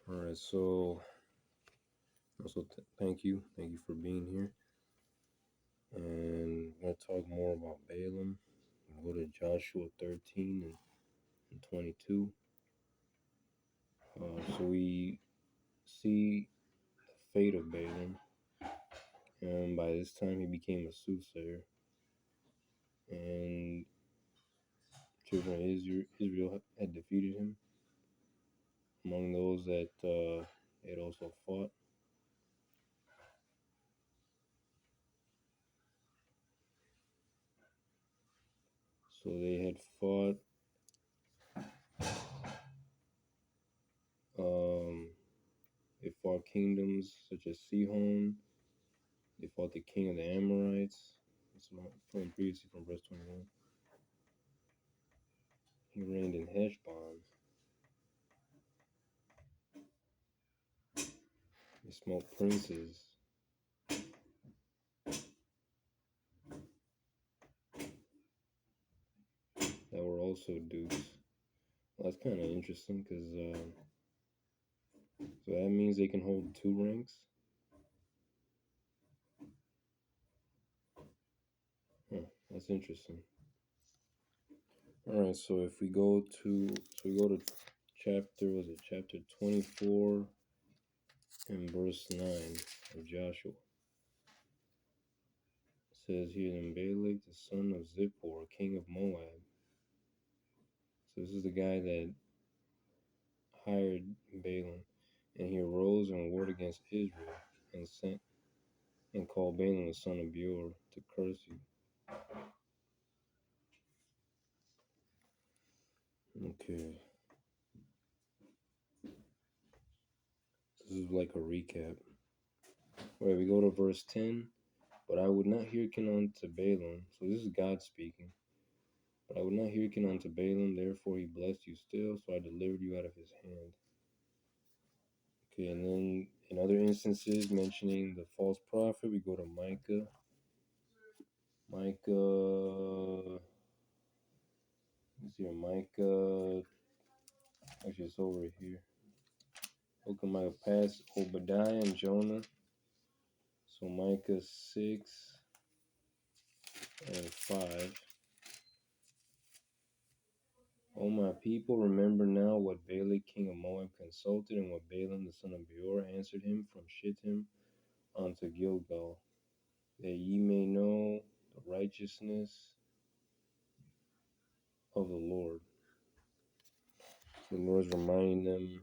All right, so also thank you for being here, and we're gonna talk more about Balaam. We'll go to Joshua 13 and 22. So we see the fate of Balaam, and by this time he became a soothsayer, and children of Israel had defeated him. Among those that had also fought, so they had fought. Um, they fought kingdoms such as Sihon. They fought the king of the Amorites. That's from previously from verse 21. He reigned in Heshbon. He smote princes that were also dukes. Well, that's kind of interesting because so that means they can hold two ranks. Huh, that's interesting. All right, so if we go to chapter 24 and verse 9 of Joshua. It says here, then Balak, the son of Zippor, king of Moab. So this is the guy that hired Balaam, and he arose and warred against Israel, and sent and called Balaam the son of Beor to curse you. Okay, this is like a recap. Where we go to verse 10. But I would not hearken unto Balaam. So this is God speaking. But I would not hearken unto Balaam, therefore he blessed you still, so I delivered you out of his hand. Okay, and then in other instances mentioning the false prophet, we go to Micah. Let's see here, Micah. Actually, it's over here. Book of Micah, past Obadiah and Jonah. So Micah 6 and 5. O my people, remember now what Balak king of Moab consulted, and what Balaam the son of Beor answered him from Shittim unto Gilgal, that ye may know the righteousness of the Lord. The Lord's reminding them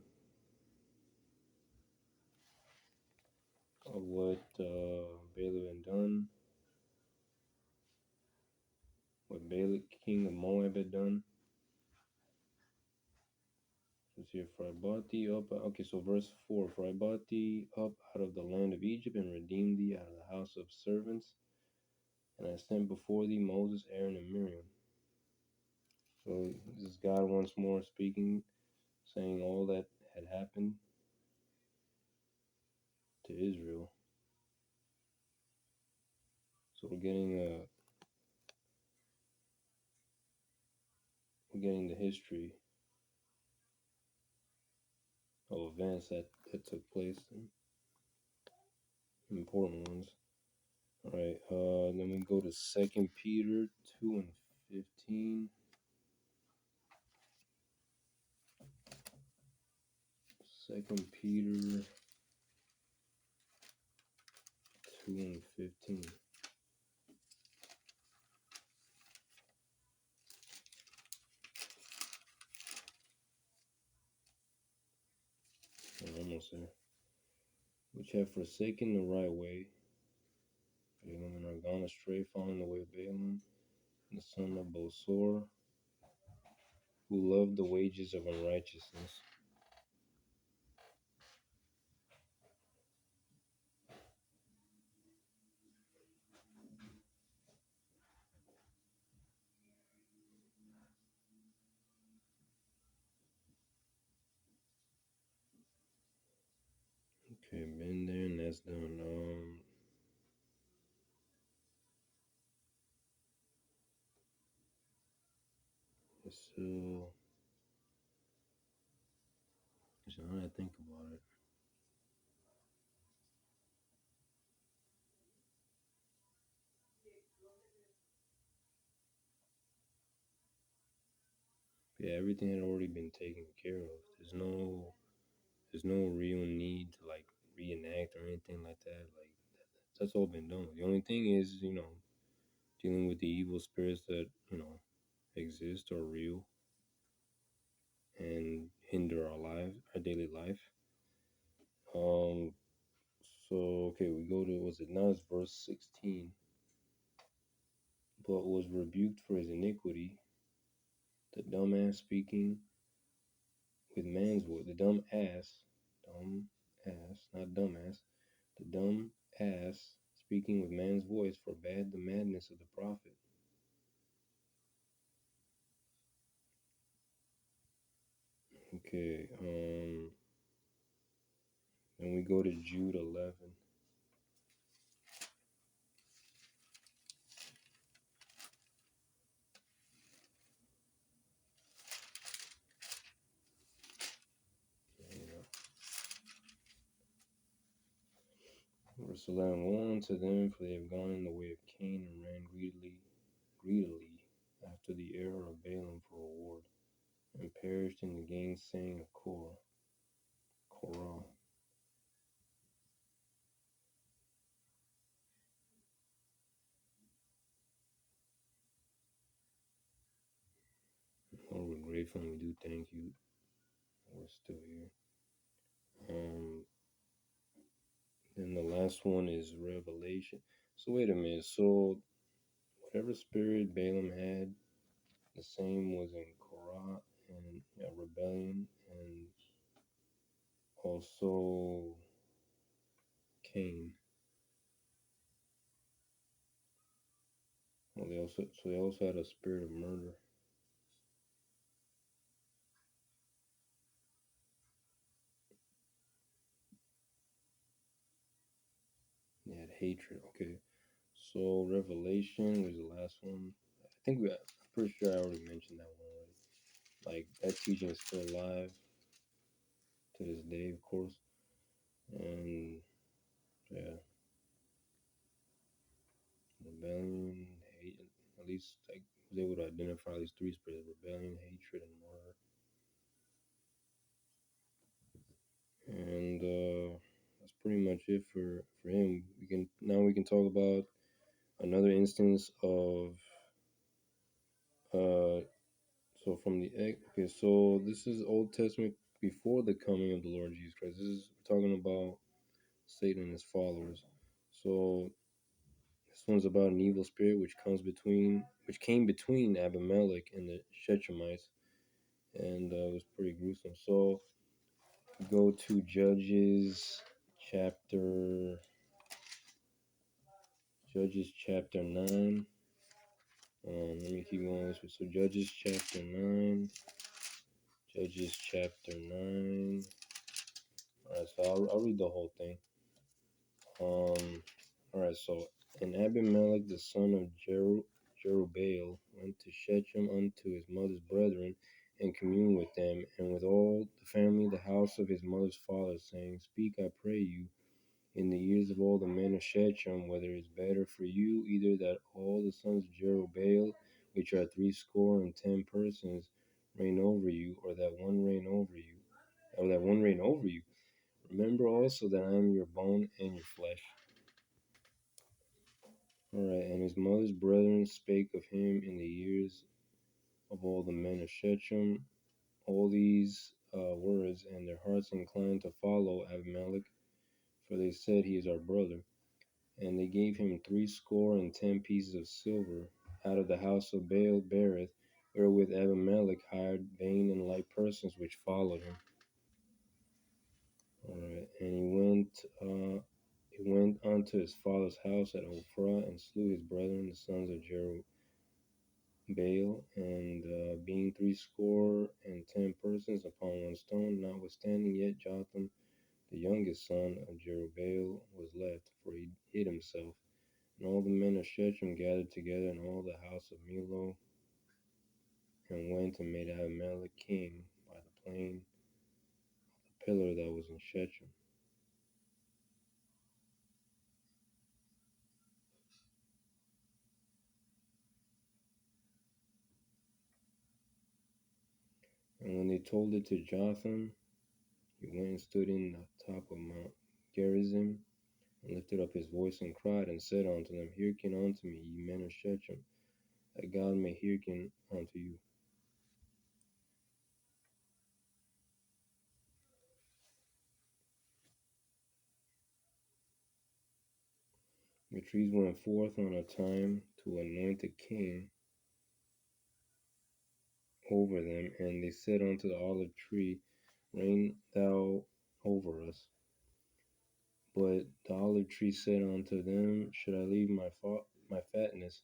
of what Balaam had done, what Balak king of Moab had done. Let's see, for I bought thee up. Okay, so verse 4. For I bought thee up out of the land of Egypt, and redeemed thee out of the house of servants. And I sent before thee Moses, Aaron, and Miriam. So this is God once more speaking, saying all that had happened to Israel. So we're getting the history of events that took place, important ones. All right, then we go to 2 Peter 2 and 15. 2 Peter 2 and 15. Almost there. Which have forsaken the right way, Balaam, and are gone astray, following the way of Balaam, the son of Bosor, who loved the wages of unrighteousness. Okay, been there and that's done. It's Now that I think about it. Yeah, everything had already been taken care of. There's no real need to like reenact or anything like that. Like that's all been done. The only thing is, dealing with the evil spirits that, exist or real and hinder our lives, our daily life. Um so okay, we go to was it now it's verse 16. But was rebuked for his iniquity, the dumb ass speaking with man's voice. Dumb ass, not dumbass, the dumb ass speaking with man's voice forbade the madness of the prophet. Okay, then we go to Jude 11. Yeah. Verse 11, woe unto them, for they have gone in the way of Cain and ran greedily after the error of Balaam for reward, and perished in the gainsaying of Korah. Lord, we're grateful and we do thank you that we're still here. Then the last one is Revelation. So wait a minute. So whatever spirit Balaam had, the same was in Korah and rebellion, and also Cain. Well, they also had a spirit of murder. They had hatred. Okay. So Revelation was the last one. I think I'm pretty sure I already mentioned that one already. Like that teaching is still alive to this day, of course. And yeah, rebellion, hate, at least like was able to identify these three spirits: rebellion, hatred, and murder. And that's pretty much it for him. We can talk about another instance of uh so from the okay, so this is Old Testament before the coming of the Lord Jesus Christ. This is we're talking about Satan and his followers. So this one's about an evil spirit which came between Abimelech and the Shechemites, and it was pretty gruesome. So go to chapter Judges chapter 9. Let me keep going this way. So Judges chapter 9. Judges chapter 9. Alright, so I'll read the whole thing. Alright, so and Abimelech the son of Jerubbaal went to Shechem unto his mother's brethren, and communed with them, and with all the family, the house of his mother's father, saying, Speak, I pray you, in the ears of all the men of Shechem, whether it is better for you either that all the sons of Jerubbaal, which are 80 persons, reign over you, or that one reign over you, or that one reign over you. Remember also that I am your bone and your flesh. Alright, and his mother's brethren spake of him in the ears of all the men of Shechem all these words, and their hearts inclined to follow Abimelech, for they said, He is our brother. And they gave him 80 pieces of silver out of the house of Baal Berith, wherewith Abimelech hired vain and light persons which followed him. Alright, and he went unto his father's house at Ophrah, and slew his brethren, the sons of Jerubbaal, and being 80 persons upon one stone, notwithstanding yet Jotham, the youngest son of Jerubbaal, was left, for he hid himself. And all the men of Shechem gathered together in all the house of Milo, and went and made Abimelech king by the plain of the pillar that was in Shechem. And when they told it to Jotham, he went and stood in the top of Mount Gerizim, and lifted up his voice and cried, and said unto them, Hearken unto me, ye men of Shechem, that God may hearken unto you. The trees went forth on a time to anoint a king over them, and they said unto the olive tree, Reign thou over us. But the olive tree said unto them, Should I leave my fatness,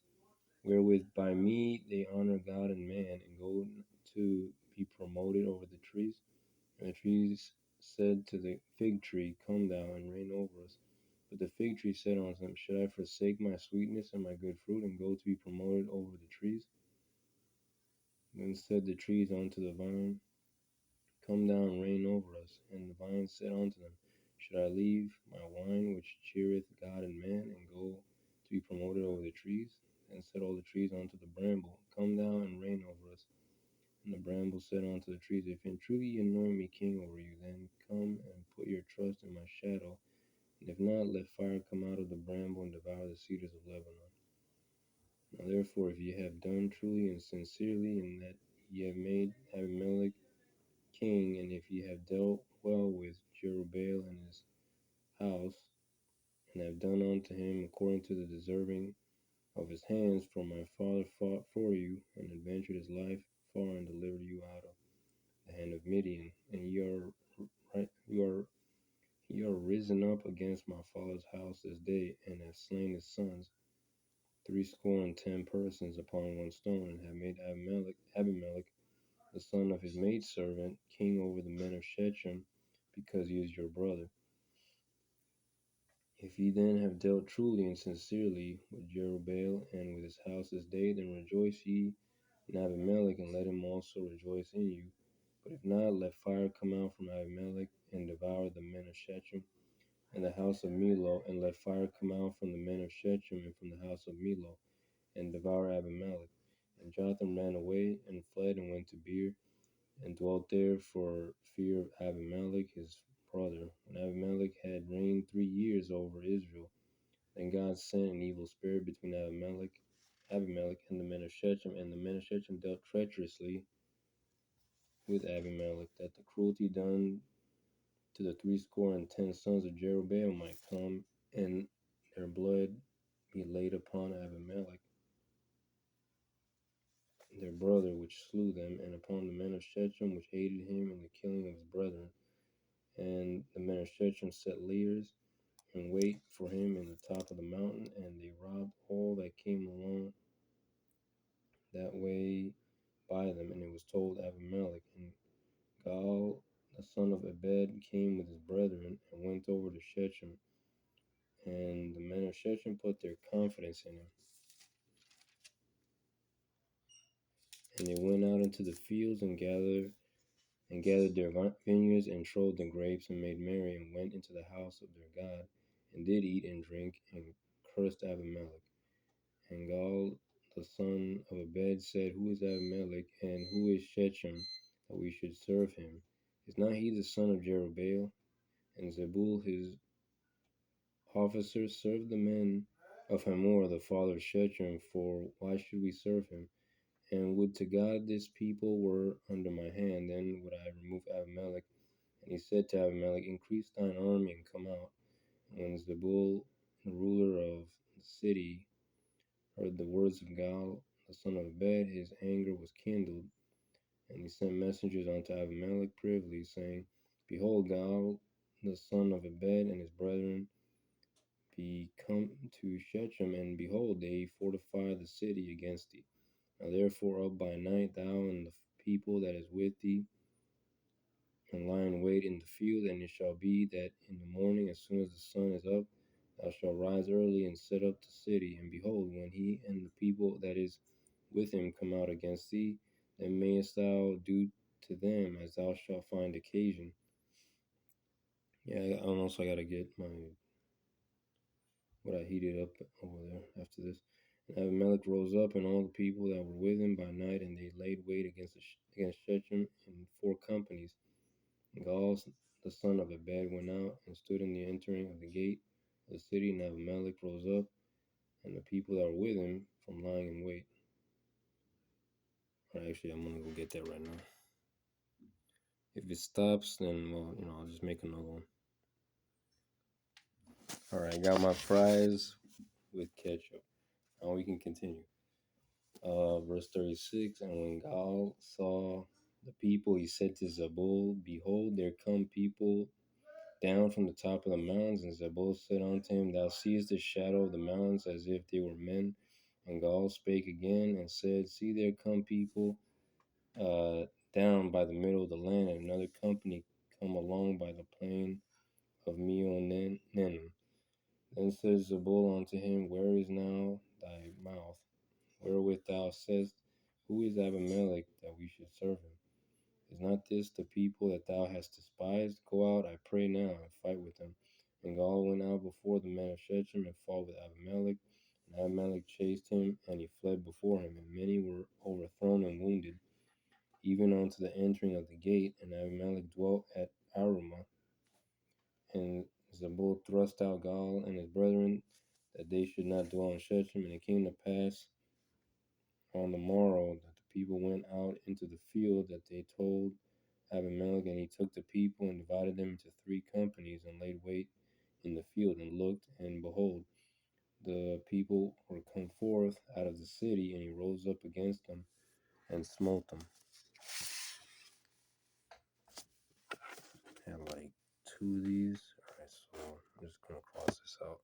wherewith by me they honor God and man, and go to be promoted over the trees? And the trees said to the fig tree, Come thou and reign over us. But the fig tree said unto them, Should I forsake my sweetness and my good fruit, and go to be promoted over the trees? Then said the trees unto the vine, Come down and reign over us. And the vine said unto them, Should I leave my wine which cheereth God and man, and go to be promoted over the trees? Then said all the trees unto the bramble, Come down and reign over us. And the bramble said unto the trees, If in truth ye anoint me king over you, then come and put your trust in my shadow. And if not, let fire come out of the bramble and devour the cedars of Lebanon. Now therefore, if ye have done truly and sincerely, and that ye have made Abimelech king, and if ye have dealt well with Jerubbaal and his house, and have done unto him according to the deserving of his hands, for my father fought for you, and adventured his life far, and delivered you out of the hand of Midian, and ye are risen up against my father's house this day, and have slain his sons, 60 persons upon one stone, and have made Abimelech, the son of his maidservant, king over the men of Shechem, because he is your brother. If ye then have dealt truly and sincerely with Jerubbaal and with his house this day, then rejoice ye in Abimelech, and let him also rejoice in you. But if not, let fire come out from Abimelech, and devour the men of Shechem and the house of Milo, and let fire come out from the men of Shechem and from the house of Milo, and devour Abimelech. And Jotham ran away, and fled, and went to Beer, and dwelt there for fear of Abimelech his brother. When Abimelech had reigned 3 years over Israel, then God sent an evil spirit between Abimelech and the men of Shechem, and the men of Shechem dealt treacherously with Abimelech, that the cruelty done to the 60 sons of Jerubbaal might come, and their blood be laid upon Abimelech, their brother, which slew them, and upon the men of Shechem, which aided him in the killing of his brethren. And the men of Shechem set leaders and wait for him in the top of the mountain, and they robbed all that came along that way by them. And it was told Abimelech. And Gaal, the son of Ebed, came with his brethren, and went over to Shechem. And the men of Shechem put their confidence in him. And they went out into the fields, and gathered their vineyards, and trode the grapes, and made merry, and went into the house of their God, and did eat and drink, and cursed Abimelech. And Gaal, the son of Ebed, said, Who is Abimelech, and who is Shechem, that we should serve him? Is not he the son of Jerubbaal? And Zebul his officer served the men of Hamor, the father of Shechem, for why should we serve him? And would to God this people were under my hand, then would I remove Abimelech. And he said to Abimelech, Increase thine army, and come out. And when Zebul, the ruler of the city, heard the words of Gaal, the son of Ebed, his anger was kindled, and he sent messengers unto Abimelech privily, saying, Behold, Gaal, the son of Ebed, and his brethren be come to Shechem, and behold, they fortify the city against thee. Now therefore up by night, thou and the people that is with thee, and lie in wait in the field, and it shall be that in the morning, as soon as the sun is up, thou shalt rise early and set up the city. And behold, when he and the people that is with him come out against thee, then mayest thou do to them as thou shalt find occasion. Yeah, I also gotta get my what I heated up over there after this. And Abimelech rose up and all the people that were with him by night, and they laid wait against Shechem in 4 companies. And Gaal, the son of Ebed, went out and stood in the entering of the gate of the city, and Abimelech rose up, and the people that were with him from lying in wait. Or actually, I'm gonna go get that right now. If it stops, then well, I'll just make another one. All right, got my fries with ketchup. Now we can continue. Verse 36. And when Gaal saw the people, he said to Zebul, "Behold, there come people down from the top of the mountains." And Zebul said unto him, "Thou seest the shadow of the mountains as if they were men." And Gaal spake again and said, "See, there come people down by the middle of the land, and another company come along by the plain of Meonenim. Then said Zebul unto him, Where is now thy mouth, wherewith thou saidst, Who is Abimelech, that we should serve him? Is not this the people that thou hast despised? Go out, I pray now, and fight with them." And Gaal went out before the men of Shechem and fought with Abimelech. And Abimelech chased him, and he fled before him, and many were overthrown and wounded, even unto the entering of the gate. And Abimelech dwelt at Arumah. And Zebul thrust out Gaal and his brethren, that they should not dwell in Shechem. And it came to pass on the morrow that the people went out into the field, that they told Abimelech, and he took the people and divided them into 3 companies, and laid wait in the field, and looked, and behold, the people were come forth out of the city, and he rose up against them and smote them. I have like 2 of these. Alright, so I'm just gonna cross this out.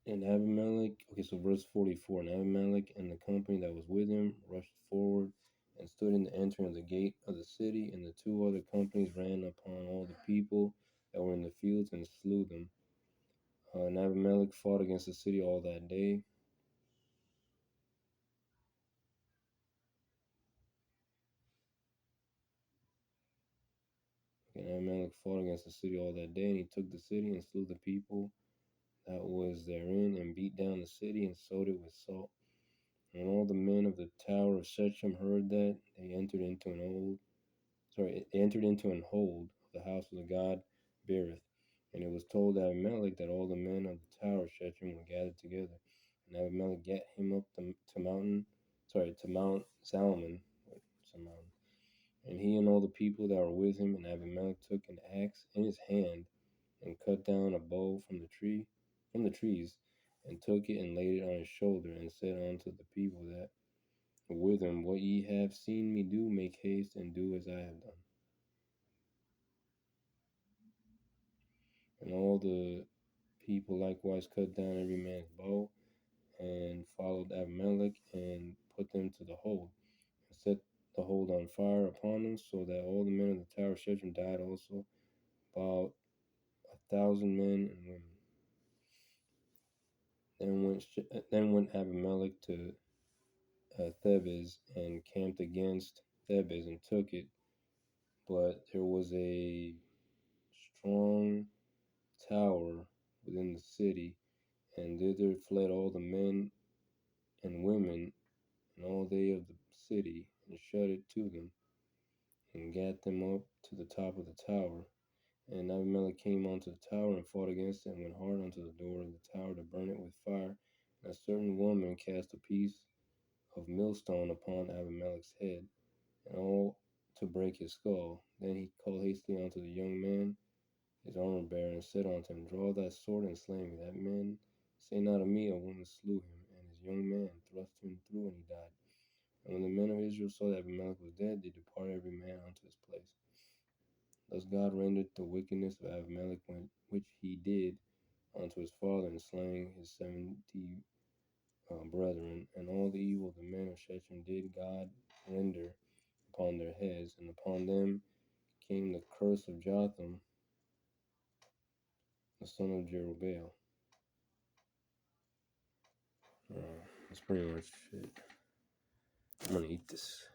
And Abimelech, okay, so verse 44, and Abimelech and the company that was with him rushed forward and stood in the entering of the gate of the city, and the 2 other companies ran upon all the people that were in the fields and slew them. And Abimelech fought against the city all that day. And Abimelech fought against the city all that day, and he took the city and slew the people that was therein, and beat down the city and sowed it with salt. And when all the men of the tower of Shechem heard that, they entered into an hold of the house of the god Berith. And it was told Abimelech that all the men of the tower of Shechem were gathered together. And Abimelech gat him up to Mount Zalmon, and he and all the people that were with him. And Abimelech took an axe in his hand, and cut down a bow from the trees, and took it and laid it on his shoulder, and said unto the people that were with him, What ye have seen me do, make haste and do as I have done. And all the people likewise cut down every man's bow, and followed Abimelech, and put them to the hold, and set the hold on fire upon them, so that all the men of the tower of Shechem died also, about 1,000 men and women. Then went Abimelech to Thebez, and camped against Thebez, and took it. But there was a strong tower within the city, and thither fled all the men and women, and all they of the city, and shut it to them, and gat them up to the top of the tower. And Abimelech came unto the tower, and fought against it, and went hard unto the door of the tower to burn it with fire. And a certain woman cast a piece of millstone upon Abimelech's head, and all to break his skull. Then he called hastily unto the young man, his armor bearer, and said unto him, Draw thy sword and slay me. That man say not of me, a woman slew him. And his young man thrust him through, and he died. And when the men of Israel saw that Abimelech was dead, they departed every man unto his place. Thus God rendered the wickedness of Abimelech, which he did unto his father, in slaying his 70 brethren, and all the evil the men of Shechem did God render upon their heads, and upon them came the curse of Jotham, the son of Jerubbaal. That's pretty much it. I'm gonna eat this.